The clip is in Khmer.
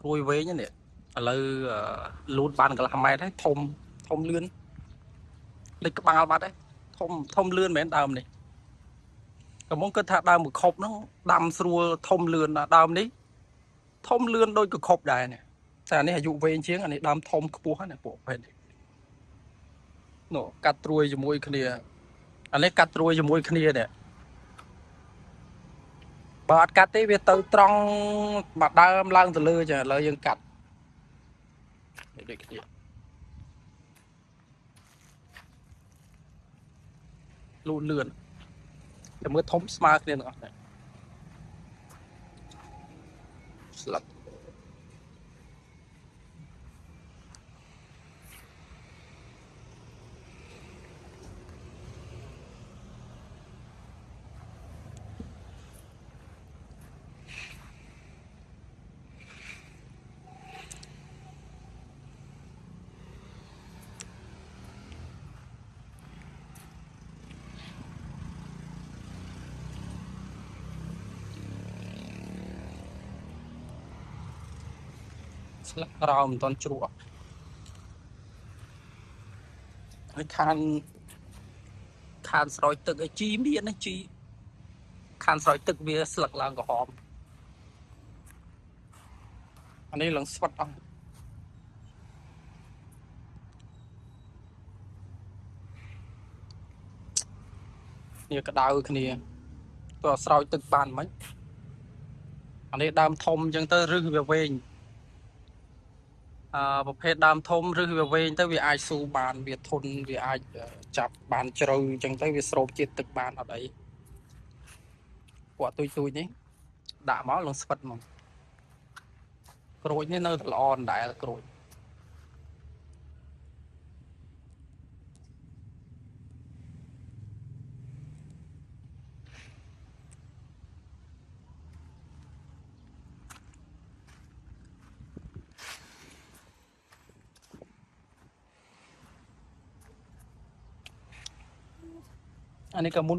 Rồi về nhá nè là lút bàn cả làm mày đấy thom lươn lịch cái bằng bát đấy thom lươn mấy đàm này còn mong cứ thà đàm một khop nó đàm xua thom lươn là đàm đấy thom lươn đôi cực khop đài nàyแต่นี่อยู่เวงเชียงอันนี้ดำทอมขบัวเนี่ยปวดไปโน่กัดรวยจมูกគ្នាอันนี้กัดรวยจมูกគ្នាเนี่ยបើអត់កាត់ទេវាទៅត្រង់មកដើមឡើងទៅលើចាឥឡូវយើងកាត់ដូចគ្នាលូនលឿនតែមើលធំស្មើគ្នាទាំងអស់ស្លឹកស្លឹកក្រោមមិនទាន់ជ្រក់ហើយខានស្រោចទឹកឲ្យជីមានណាជីខានស្រោចទឹកវាស្លឹកឡើងក្រហមអានេះឡើងស្វិតអស់នេះក្តៅគ្នាទៅស្រោចទឹកបានមិនអានេះដើមធំអញ្ចឹងទៅរឹសវាវែងប្រភេទដើមធំឬវាវែងទៅវាអាចស៊ូបានវាធន់វាអាចចាប់បានជ្រៅអញ្ចឹងទៅវាស្រូបជាតិទឹកបានអត់អីពួកទួយនេះដាក់មកលងស្វិតមកក្រូចនេះនៅតែល្អដដែលក្រូចអានេះក៏មុន